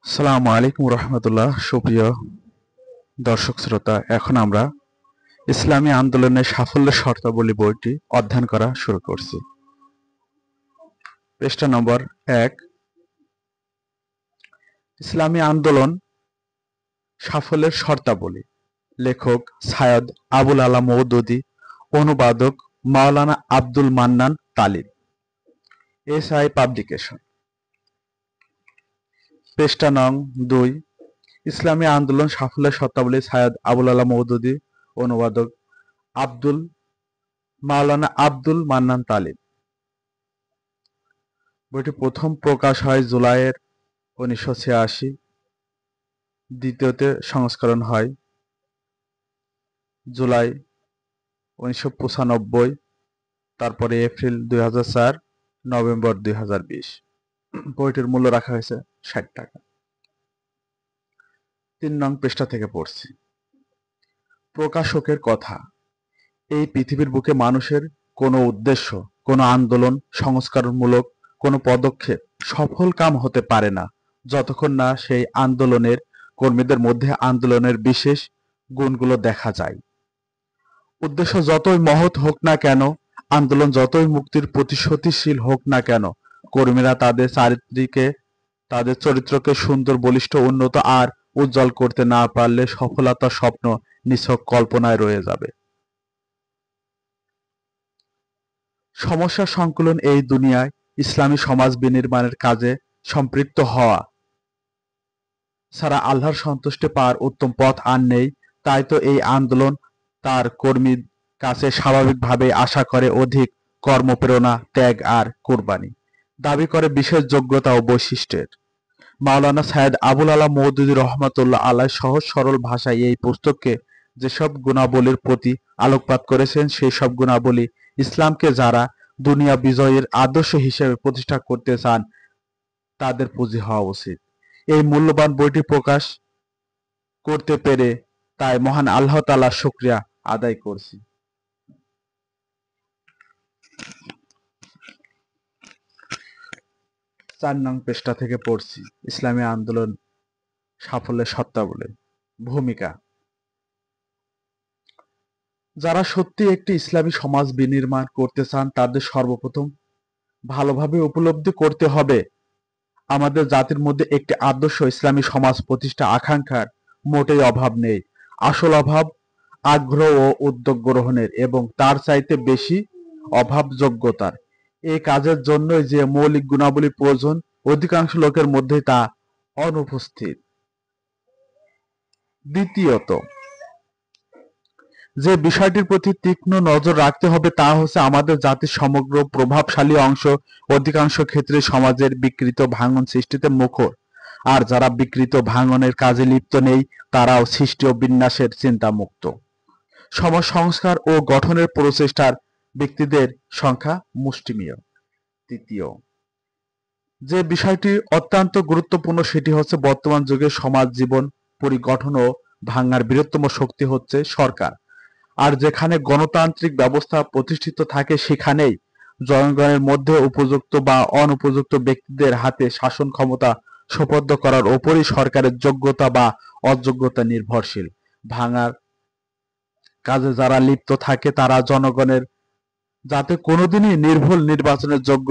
আসসালামু আলাইকুম রহমতুল্লাহ। সুপ্রিয় দর্শক শ্রোতা, এখন আমরা ইসলামী আন্দোলনের সাফল্যের শর্তাবলী বইটি অধ্যয়ন করা শুরু করছি। পৃষ্ঠা নম্বর 1, ইসলামী আন্দোলন সাফল্যের শর্তাবলী। লেখক সৈয়দ আবুল আলা মওদুদী, অনুবাদক মাওলানা আব্দুল মান্নান তালিব, এসআই পাবলিকেশন। পৃষ্ঠা নং 2, ইসলামী আন্দোলন সাফল্যের শর্তাবলী, সৈয়দ আবুল আলা মওদুদী, অনুবাদক মাওলানা আব্দুল মান্নান তালিব। বইটি প্রথম প্রকাশ হয় জুলাইয়ের 1986, দ্বিতীয়তে সংস্করণ হয় জুলাই 1995, তারপরে এপ্রিল 2004, নভেম্বর 2020। বইটির মূল্য রাখা হয়েছে 60 টাকা। 3 নং পৃষ্ঠা থেকে পড়ছি। প্রকাশকের কথা। এই পৃথিবীর বুকে মানুষের কোনো উদ্দেশ্য, কোনো আন্দোলন, সংস্কারমূলক কোনো পদক্ষেপ সফল কাম হতে পারে না যতক্ষণ না সেই আন্দোলনের কর্মীদের মধ্যে আন্দোলনের বিশেষ গুণগুলো দেখা যায়। উদ্দেশ্য যতই মহৎ হোক না কেন, আন্দোলন যতই মুক্তির প্রতিশ্রুতিশীল হোক না কেন, কর্মীরা তাদের চরিত্রকে সুন্দর, বলিষ্ঠ, উন্নত আর উজ্জ্বল করতে না পারলে সফলতার স্বপ্ন নিছক কল্পনায় রয়ে যাবে। সমস্যা সংকুলন। এই দুনিয়ায় ইসলামী সমাজ বিনির্মাণের কাজে সম্পৃক্ত হওয়া ছাড়া আল্লাহর সন্তুষ্টি পাওয়ার উত্তম পথ আর নেই। তাই তো এই আন্দোলন তার কর্মীর কাছে স্বাভাবিকভাবেই আশা করে অধিক কর্মপ্রেরণা, ত্যাগ আর কুরবানি, দাবি করে বিশেষ যোগ্যতা ও বৈশিষ্ট্যের। মাওলানা সৈয়দ আবুল আলা মওদুদী রহমাতুল্লাহ আলাইহ সহজ সরল ভাষায় এই পুস্তকে যেসব গুণাবলীর প্রতি আলোকপাত করেছেন, সেই সব গুণাবলী ইসলামকে যারা দুনিয়া বিজয়ের আদর্শ হিসেবে প্রতিষ্ঠা করতে চান তাদের পুঁজি হওয়া উচিত। এই মূল্যবান বইটি প্রকাশ করতে পেরে তাই মহান আল্লাহ তাআলার শুকরিয়া আদায় করছি। 4 নং পৃষ্ঠা থেকে পড়ছি। ইসলামী আন্দোলন সাফল্যের শর্তাবলী। ভূমিকা। যারা সত্যি একটি ইসলামী সমাজ বিনির্মাণ করতে চান তাদের সর্বপ্রথম ভালোভাবে উপলব্ধি করতে হবে আমাদের জাতির মধ্যে একটি আদর্শ ইসলামী সমাজ প্রতিষ্ঠা আকাঙ্ক্ষার মোটেই অভাব নেই। আসল অভাব আগ্রহ ও উদ্যোগ গ্রহণের, এবং তার চাইতে বেশি অভাব যোগ্যতার। এই কাজের জন্যই যে মৌলিক গুণাবলী প্রয়োজন, অধিকাংশ লোকের মধ্যেই তা অনুপস্থিত। দ্বিতীয়ত, যে বিষয়টির প্রতি তীক্ষ্ণ নজর রাখতে হবে তা হচ্ছে আমাদের জাতির সমগ্র প্রভাবশালী অংশ অধিকাংশ ক্ষেত্রে সমাজের বিকৃত ভাঙন সৃষ্টিতে মুখর, আর যারা বিকৃত ভাঙনের কাজে লিপ্ত নেই তারাও সৃষ্টি ও বিন্যাসের চিন্তামুক্ত। সমাজ সংস্কার ও গঠনের প্রচেষ্টার ব্যক্তিদের সংখ্যা মুষ্টিমেয়। তৃতীয়, যে বিষয়টি অত্যন্ত গুরুত্বপূর্ণ সেটি হচ্ছে বর্তমান যুগে সমাজ জীবন পরিগঠন ও ভাঙার বৃহত্তম শক্তি হচ্ছে সরকার। আর যেখানে গণতান্ত্রিক ব্যবস্থা প্রতিষ্ঠিত থাকে সেখানেই জনগণের মধ্যে উপযুক্ত বা অনুপযুক্ত ব্যক্তিদের হাতে শাসন ক্ষমতা সোপর্দ করার ওপরই সরকারের যোগ্যতা বা অযোগ্যতা নির্ভরশীল। ভাঙার কাজে যারা লিপ্ত থাকে তারা জনগণের যাতে কোনোদিনই নির্ভুল নির্বাচনের যোগ্য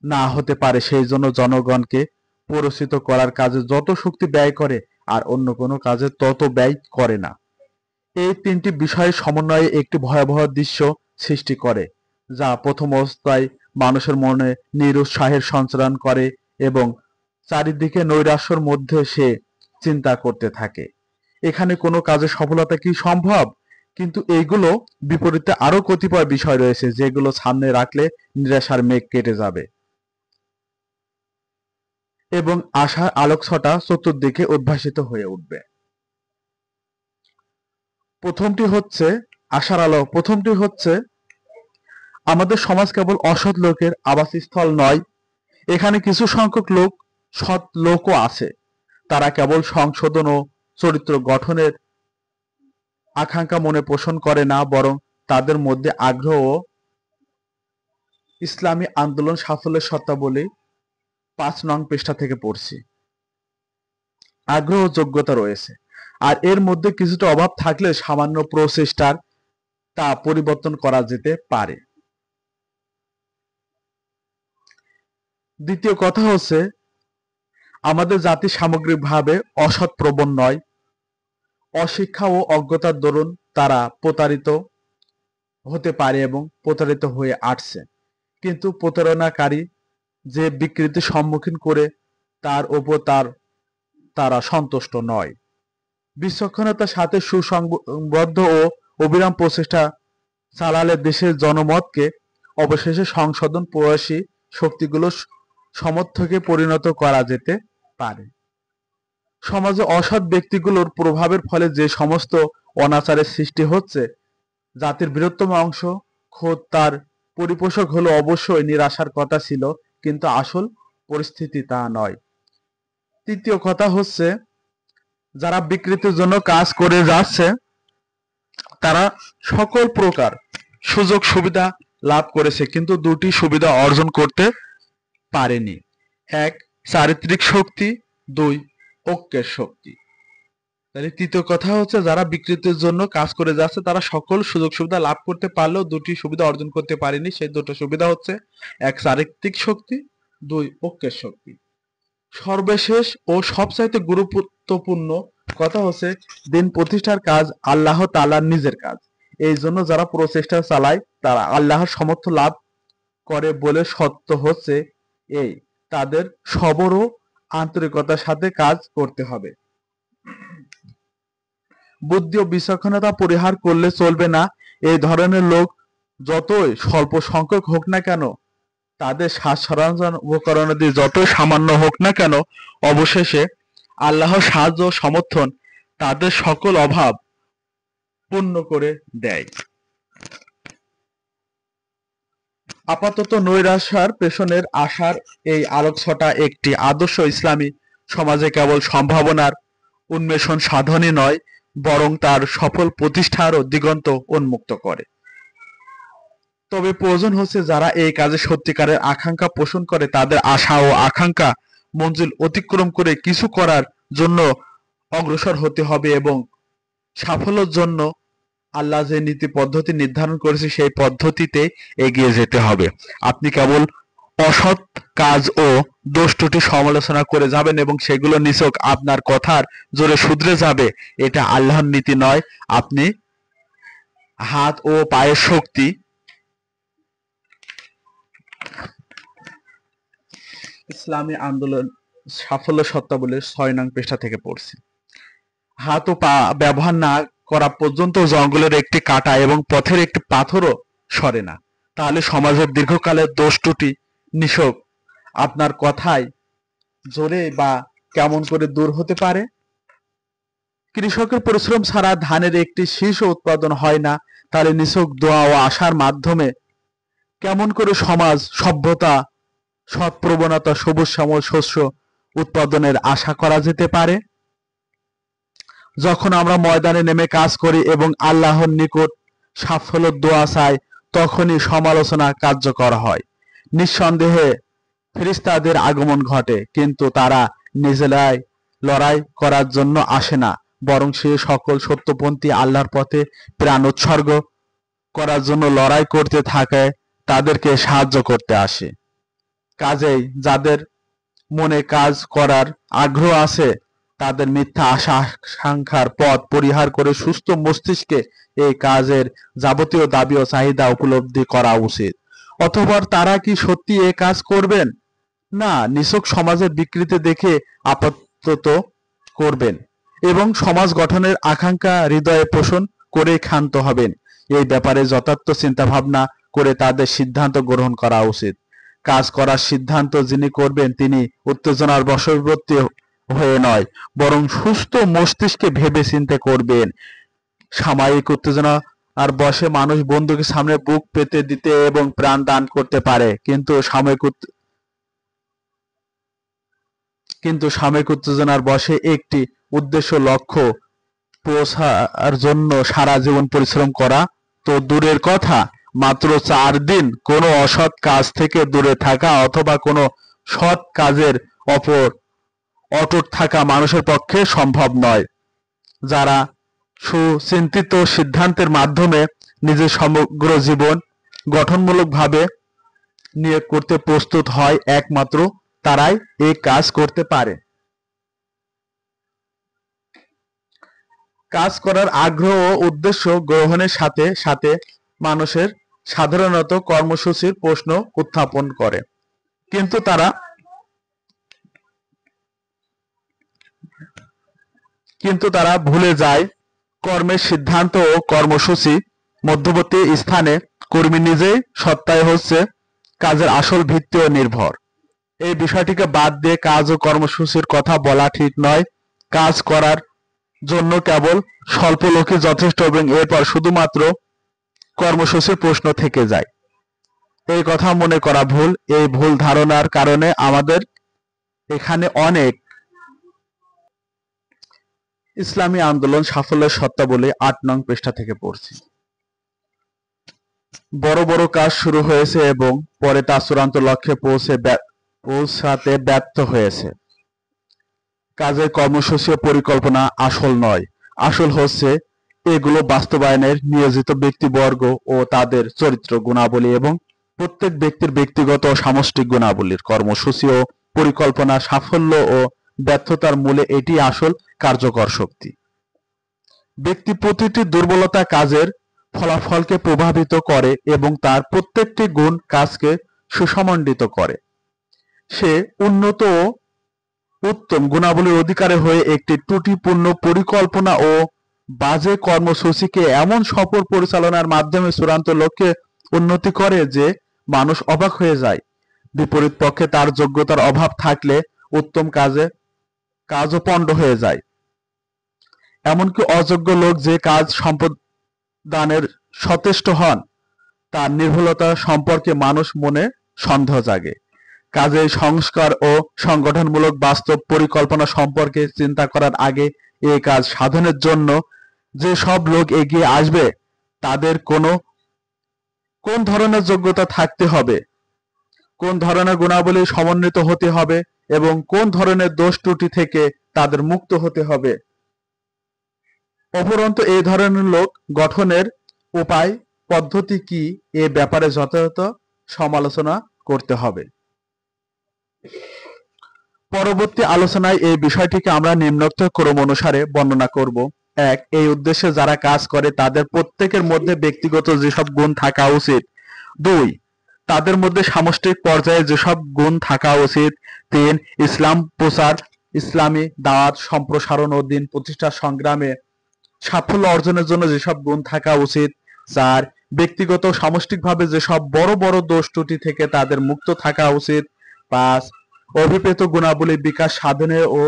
না হতে পারে সেই জন্য জনগণকে পুরস্কৃত করার কাজে যত শক্তি ব্যয় করে আর অন্য কোনো কাজে তত ব্যয় করে না। এই তিনটি বিষয়ের সমন্বয়ে একটি ভয়াবহ দৃশ্য সৃষ্টি করে, যা প্রথম অবস্থায় মানুষের মনে নিরুৎসাহের সঞ্চার করে এবং চারিদিকে নৈরাশ্যের মধ্যে সে চিন্তা করতে থাকে, এখানে কোনো কাজে সফলতা কি সম্ভব? কিন্তু এইগুলো বিপরীতে আরো কতিপয় বিষয় রয়েছে যেগুলো সামনে রাখলে নিরাশার মেঘ কেটে যাবে এবং আশার আলোকছটা চতুর্দিকে উদ্ভাসিত হয়ে উঠবে। প্রথমটি হচ্ছে আশার আলো। প্রথমটি হচ্ছে আমাদের সমাজ কেবল অসৎ লোকের আবাসস্থল নয়, এখানে কিছু সংখ্যক লোক সৎ লোকও আছে। তারা কেবল সংশোধন ও চরিত্র গঠনের আকাঙ্ক্ষা মনে পোষণ করে না, বরং তাদের মধ্যে আগ্রহ ও ইসলামী আন্দোলন সাফল্যের শর্তাবলী। 5 নং পৃষ্ঠা থেকে পড়ছি। আগ্রহ ও যোগ্যতা রয়েছে, আর এর মধ্যে কিছুটা অভাব থাকলে সামান্য প্রচেষ্টার তা পরিবর্তন করা যেতে পারে। দ্বিতীয় কথা হচ্ছে, আমাদের জাতি সামগ্রিকভাবে অসৎপ্রবণ নয়। অশিক্ষা ও অজ্ঞতার দরুন তারা প্রতারিত হতে পারে এবং প্রতারিত হয়ে আসছে। কিন্তু প্রতারণাকারী যে বিকৃতির সম্মুখীন করে তার ওপর তারা সন্তুষ্ট নয়। বিচক্ষণতার সাথে সুসংবদ্ধ ও অবিরাম প্রচেষ্টা চালালে দেশের জনমতকে অবশেষে সংশোধন প্রয়াসী শক্তিগুলো সমর্থকে পরিণত করা যেতে পারে। সমাজে অসৎ ব্যক্তিগুলোর প্রভাবের ফলে যে সমস্ত অনাচারের সৃষ্টি হচ্ছে, জাতির বৃহত্তম অংশ খোদ তার পরিপোষক হলো অবশ্যই নিরাশার কথা ছিল, কিন্তু আসল পরিস্থিতি তা নয়। তৃতীয় কথা হচ্ছে, যারা বিকৃতির জন্য কাজ করে যাচ্ছে তারা সকল প্রকার সুযোগ সুবিধা লাভ করেছে, কিন্তু দুটি সুবিধা অর্জন করতে পারেনি। এক, চারিত্রিক শক্তি, দুই, ঐক্যের শক্তি। তাহলে তৃতীয় কথা হচ্ছে, যারা বিকৃতির জন্য কাজ করে যাচ্ছে তারা সকল সুযোগ সুবিধা লাভ করতে পারলেও দুটি সুবিধা অর্জন করতে পারেনি। সেই দুটো সুবিধা হচ্ছে, এক চারিত্রিক শক্তি, দুই ঐক্যের শক্তি। সর্বশেষ ও সবচাইতে গুরুত্বপূর্ণ কথা হচ্ছে, দিন প্রতিষ্ঠার কাজ আল্লাহ তাআলার নিজের কাজ। এই জন্য যারা প্রচেষ্টা চালায় তারা আল্লাহর সমর্থ লাভ করে বলে সত্য হচ্ছে এই, তাদের সবর ও আন্তরিকতার সাথে কাজ করতে হবে। বুদ্ধি ও বিচক্ষণতা পরিহার করলে চলবে না। এই ধরনের লোক যতই স্বল্প সংখ্যক হোক না কেন, তাদের সাজ সরঞ্জাম উপকরণাদি যতই সামান্য হোক না কেন, অবশেষে আল্লাহর সাহায্য ও সমর্থন তাদের সকল অভাব পূর্ণ করে দেয়। আপাতত নৈরাশ্যার পেছনের আশার এই আলোকছটা একটি আদর্শ ইসলামী সমাজে কেবল সম্ভাবনার উন্মেষণ সাধনই নয়, বরং তার সফল প্রতিষ্ঠারও দিগন্ত উন্মুক্ত করে। তবে প্রয়োজন হচ্ছে, যারা এই কাজে সত্যিকারের আকাঙ্ক্ষা পোষণ করে তাদের আশা ও আকাঙ্ক্ষা মঞ্জিল অতিক্রম করে কিছু করার জন্য অগ্রসর হতে হবে এবং সাফল্যের জন্য আল্লাহ যে নীতি পদ্ধতি নির্ধারণ করেছে সেই পদ্ধতিতে এগিয়ে যেতে হবে। আপনি কেবল অসৎ কাজ ও দোষ ত্রুটি সমালোচনা করে যাবেন এবং সেগুলো নিছক আপনার কথার জোরে শুধরে যাবে, এটা আল্লাহর নীতি নয়। আপনি হাত ও পায়ের শক্তি, ইসলামী আন্দোলন সাফল্য শর্তাবলীর ৬ নং পৃষ্ঠা থেকে পড়ছি। হাত ও পা ব্যবহার না করা পর্যন্ত জঙ্গলের একটি কাঁটা এবং পথের একটি পাথরও সরে না। তাহলে সমাজের দীর্ঘকালের দোষ ত্রুটি নিছক আপনার কথায় জোরে বা কেমন করে দূর হতে পারে? কৃষকের পরিশ্রম ছাড়া ধানের একটি শীর্ষ উৎপাদন হয় না। তাহলে নিছক দোয়া ও আশার মাধ্যমে কেমন করে সমাজ, সভ্যতা, সৎ প্রবণতা, সবুজ শ্যামল শস্য উৎপাদনের আশা করা যেতে পারে? যখন আমরা ময়দানে নেমে কাজ করি এবং আল্লাহর নিকট সাফল্যের দোয়া চাই, তখনই সমালোচনা কার্যকর হয়। নিঃসন্দেহে ফেরেশতাদের আগমন ঘটে, কিন্তু তারা নিজেরাই লড়াই করার জন্য আসে না, বরং সে সকল সত্যপন্থী আল্লাহর পথে প্রাণ উৎসর্গ করার জন্য লড়াই করতে থাকে তাদেরকে সাহায্য করতে আসে। কাজেই যাদের মনে কাজ করার আগ্রহ আছে তাদের মিথ্যা আশা আকাঙ্ক্ষার পথ পরিহার করে সুস্থ মস্তিষ্কে এই কাজের যাবতীয় দাবি ও চাহিদা উপলব্ধি করা উচিত। অথবা তারা কি সত্যি এ কাজ করবেন? না, নিছক সমাজের বিকৃতি দেখে আপাতত করবেন এবং সমাজ গঠনের আকাঙ্ক্ষা হৃদয়ে পোষণ করে ক্ষান্ত হবেন। এই ব্যাপারে যথার্থ চিন্তা ভাবনা করে তাদের সিদ্ধান্ত গ্রহণ করা উচিত। কাজ করার সিদ্ধান্ত যিনি করবেন তিনি উত্তেজনার বশবর্তী হয়ে নয়, বরং সুস্থ মস্তিষ্কে ভেবে চিন্তে করবেন। সাময়িক উত্তেজনা আর বশে মানুষ বন্দুকের সামনে বুক পেতে দিতে এবং প্রাণ দান করতে পারে, কিন্তু সাময়িক উত্তেজনার বশে একটি উদ্দেশ্য লক্ষ্য পৌঁছার জন্য সারা জীবন পরিশ্রম করা তো দূরের কথা, মাত্র 4 দিন কোনো অসৎ কাজ থেকে দূরে থাকা অথবা কোনো সৎ কাজের অপর অটুট থাকা মানুষের পক্ষে সম্ভব নয়। যারা সুচিন্তিত সিদ্ধান্তের মাধ্যমে নিজের সমগ্র জীবন গঠনমূলকভাবে নিয়োগ করতে প্রস্তুত হয়, একমাত্র তারাই এই কাজ করতে পারে। কাজ করার আগ্রহ ও উদ্দেশ্য গ্রহণের সাথে সাথে মানুষের সাধারণত কর্মসূচির প্রশ্ন উত্থাপন করে, কিন্তু তারা ভুলে যায় কর্মের সিদ্ধান্ত ও কর্মসূচি মধ্যবর্তী স্থানে কর্মী নিজেই সত্তায় হচ্ছে কাজের আসল ভিত্তি ও নির্ভর। এই বিষয়টিকে বাদ দিয়ে কাজ ও কর্মসূচির কথা বলা ঠিক নয়। কাজ করার জন্য কেবল স্বল্প লোকই যথেষ্ট এবং এরপর শুধুমাত্র কর্মসূচির প্রশ্ন থেকে যায়। এই কথা মনে করা ভুল। এই ভুল ধারণার কারণে আমাদের এখানে অনেক ইসলামী আন্দোলন সাফল্যের শর্তাবলী ৮ নং পৃষ্ঠা থেকে পড়ছি। বড় বড় কাজ শুরু হয়েছে এবং পরে তা চূড়ান্ত লক্ষ্যে পৌঁছাতে ব্যর্থ হয়েছে। কাজের কর্মসূচি ও পরিকল্পনা আসল নয়, আসল হচ্ছে এগুলো বাস্তবায়নের নিয়োজিত ব্যক্তিবর্গ ও তাদের চরিত্র গুণাবলী এবং প্রত্যেক ব্যক্তির ব্যক্তিগত ও সামষ্টিক গুণাবলীর কর্মসূচি ও পরিকল্পনা সাফল্য ও ব্যর্থতার মূলে এটি আসল কার্যকর শক্তি। ব্যক্তি প্রতিটি দুর্বলতা কাজের ফলাফলকে প্রভাবিত করে এবং তার প্রত্যেকটি গুণ কাজকে সুসমন্বিত করে। সে উন্নত ও উত্তম গুণাবলীর অধিকারী হয়ে একটি ত্রুটিপূর্ণ পরিকল্পনা ও বাজে কর্মসূচিকে এমন সফল পরিচালনার মাধ্যমে চূড়ান্ত লক্ষ্যে উন্নতি করে যে মানুষ অবাক হয়ে যায়। বিপরীত পক্ষে তার যোগ্যতার অভাব থাকলে উত্তম কাজও পণ্ড হয়ে যায়। এমনকি অযোগ্য লোক যে কাজ সম্পাদনের সচেষ্ট হন, তার নির্ভুলতা সম্পর্কে মানুষ মনে সন্দেহ জাগে। কাজেই সংস্কার ও সংগঠনমূলক বাস্তব পরিকল্পনা সম্পর্কে চিন্তা করার আগে এই কাজ সাধনের জন্য যে সব লোক এগিয়ে আসবে তাদের কোন ধরনের যোগ্যতা থাকতে হবে, কোন ধরনের গুণাবলী সমন্বিত হতে হবে এবং কোন ধরনের দোষ ত্রুটি থেকে তাদের মুক্ত হতে হবে। উপরন্তু এই ধরনের লোক গঠনের উপায় পদ্ধতি কি এ ব্যাপারে যথাযথ সমালোচনা করতে হবে। পরবর্তী আলোচনায় এই বিষয়টিকে আমরা নিম্নোক্ত ক্রম অনুসারে বর্ণনা করব। ১. এই উদ্দেশ্যে যারা কাজ করে তাদের প্রত্যেকের মধ্যে ব্যক্তিগত যেসব গুণ থাকা উচিত। ২. তাদের মধ্যে সামষ্টিক পর্যায়ে যেসব গুণ থাকা উচিত। ৩. ইসলাম প্রচার, ইসলামী দাওয়াত সম্প্রসারণ ও দ্বীন প্রতিষ্ঠার সংগ্রামে সাফল্য অর্জনের জন্য যেসব গুণ থাকা উচিত। ৪. ব্যক্তিগত সামষ্টিকভাবে যেসব বড় বড় দোষ ত্রুটি থেকে তাদের মুক্ত থাকা উচিত। ৫. অভিপ্রেত গুণাবলী বিকাশ সাধনে ও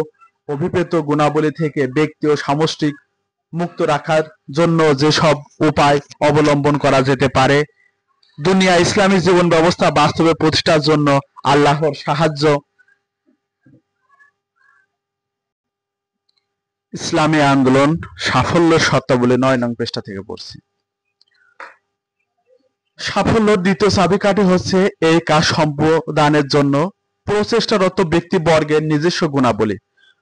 অভিপ্রেত গুণাবলী থেকে ব্যক্তি ও সামষ্টিক মুক্ত রাখার জন্য যেসব উপায় অবলম্বন করা যেতে পারে। দুনিয়া ইসলামী জীবন ব্যবস্থা বাস্তবে প্রতিষ্ঠার জন্য আল্লাহর সাহায্য। ইসলামী আন্দোলন সাফল্যের শর্তাবলী ৯ নং পৃষ্ঠা থেকে পড়ছি। সাফল্যের দ্বিতীয় চাবিকাঠি হচ্ছে এই কাজ সম্পাদনের জন্য প্রচেষ্টারত ব্যক্তিবর্গের নিজস্ব গুণাবলী।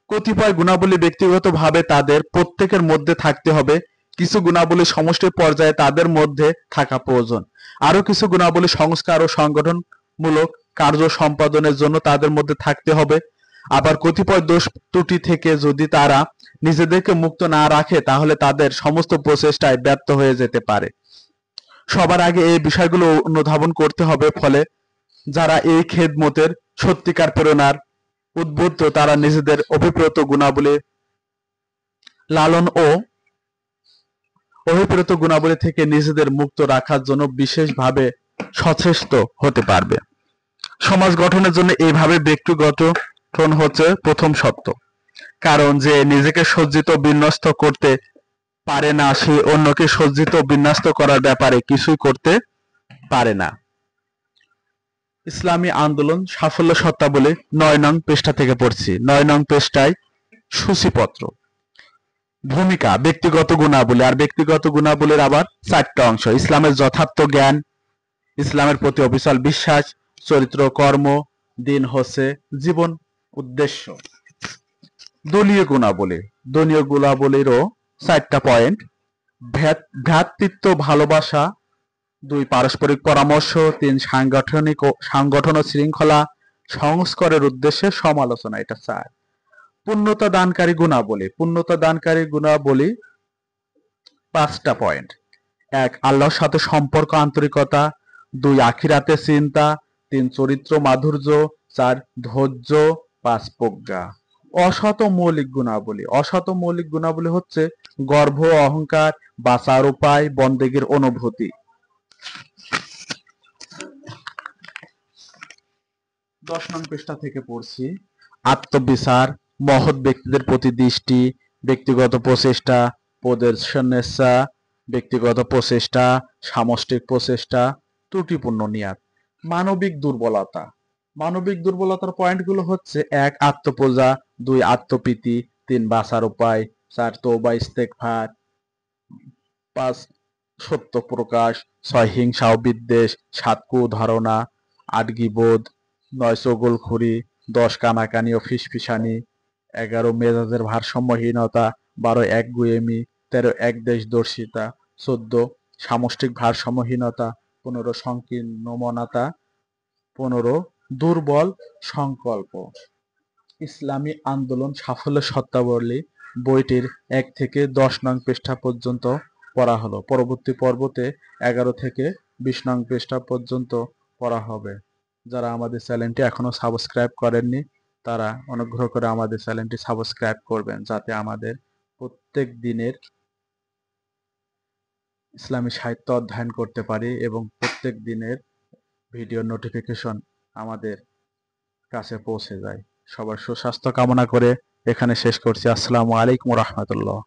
কতিপয় গুণাবলী ব্যক্তিগতভাবে তাদের প্রত্যেকের মধ্যে থাকতে হবে, কিছু গুণাবলী সমষ্টি পর্যায়ে তাদের মধ্যে থাকা প্রয়োজন, আরো কিছু গুণাবলী সংস্কার ও সংগঠনমূলক কার্য সম্পাদনের জন্য তাদের মধ্যে থাকতে হবে। আবার কতিপয় দোষ ত্রুটি থেকে যদি তারা নিজেদেরকে মুক্ত না রাখে তাহলে তাদের সমস্ত প্রচেষ্টায় ব্যর্থ হয়ে যেতে পারে। সবার আগে এই বিষয়গুলো অনুধাবন করতে হবে, ফলে যারা এই খেদমতের সত্যিকার প্রেরণার উদ্বুদ্ধ তারা নিজেদের অভিপ্রেত গুণাবলী লালন ও অভিপ্রেত গুণাবলী থেকে নিজেদের মুক্ত রাখার জন্য বিশেষভাবে সচেষ্ট হতে পারবে। সমাজ গঠনের জন্য এইভাবে ব্যক্তি গঠন হচ্ছে প্রথম শর্ত, কারণ যে নিজেকে সজ্জিত বিন্যস্ত করতে পারে না সে অন্যকে সজ্জিত বিন্যস্ত করার ব্যাপারে কিছুই করতে পারে না। ইসলামী আন্দোলন সাফল্য শর্তাবলী ৯ নং পৃষ্ঠা থেকে পড়ছি। ৯ নং পৃষ্ঠায় সূচিপত্র। ভূমিকা, ব্যক্তিগত গুণাবলী। আর ব্যক্তিগত গুণাবলীর আবার ৪টা অংশ। ইসলামের যথার্থ জ্ঞান, ইসলামের প্রতি অবিচল বিশ্বাস, চরিত্র, কর্ম, দ্বীন হচ্ছে জীবন উদ্দেশ্য। দলীয় গুণাবলী, দলীয় গুণাবলীরও 4টা পয়েন্ট। ভ্রাতৃত্ব ভালোবাসা, 2 পারস্পরিক পরামর্শ, 3 সাংগঠন ও শৃঙ্খলা সংস্কারের উদ্দেশ্যে সমালোচনা, এটা 4। পূর্ণতা দানকারী গুণাবলী, পূর্ণতা দানকারী গুণাবলী 5টা পয়েন্ট। 1 আল্লাহর সাথে সম্পর্ক আন্তরিকতা, 2 আখিরাতের চিন্তা, 3 চরিত্র মাধুর্য, 4 ধৈর্য, 5 প্রজ্ঞা। অসৎ মৌলিক গুণাবলী, অসৎ মৌলিক গুণাবলী হচ্ছে গর্ব, অহংকার, বাঁচার উপায়, বন্দেগীর অনুভূতি। 10 নং পৃষ্ঠা থেকে পড়ছি। আত্মবিচার, মহৎ ব্যক্তিদের প্রতি দৃষ্টি, ব্যক্তিগত প্রচেষ্টা, প্রদর্শনেচ্ছা, ব্যক্তিগত প্রচেষ্টা, সামষ্টিক প্রচেষ্টা, ত্রুটিপূর্ণ নিয়াত। মানবিক দুর্বলতা, মানবিক দুর্বলতার পয়েন্টগুলো হচ্ছে 1 আত্মপূজা, 2 আত্মপ্রীতি, 3 বাঁচার উপায়, 4 তওবা ইস্তেগফার, 5 সত্য প্রকাশ, 6 হিংসা ও বিদ্বেষ, 7 কুধারণা, 8 গীবত, 9 চগলখড়ি, 10 কানাকানি ও ফিসফিসানি, 11 মেজাজের ভারসাম্যহীনতা, 12 একগুঁয়েমি, 13 একদেশদর্শিতা, 14 সামষ্টিক ভারসাম্যহীনতা, 15 সংকীর্ণমনতা, 15 দুর্বল সংকল্প। ইসলামী আন্দোলন সাফল্যের শর্তাবলী বইটির 1 থেকে 10 নং পৃষ্ঠা পর্যন্ত পড়া হলো। পরবর্তী পর্বতে 11 থেকে 20 নং পৃষ্ঠা পর্যন্ত পড়া হবে। যারা আমাদের চ্যানেলটি এখনো সাবস্ক্রাইব করেননি তারা অনুগ্রহ করে আমাদের চ্যানেলটি সাবস্ক্রাইব করবেন, যাতে আমাদের প্রত্যেক দিনের ইসলামী সাহিত্য অধ্যয়ন করতে পারি এবং প্রত্যেক দিনের ভিডিও নোটিফিকেশন আমাদের কাছে পৌঁছে যায়। সবার সুস্বাস্থ্য কামনা করে এখানে শেষ করছি। আসসালামু আলাইকুম ওয়া রাহমাতুল্লাহ।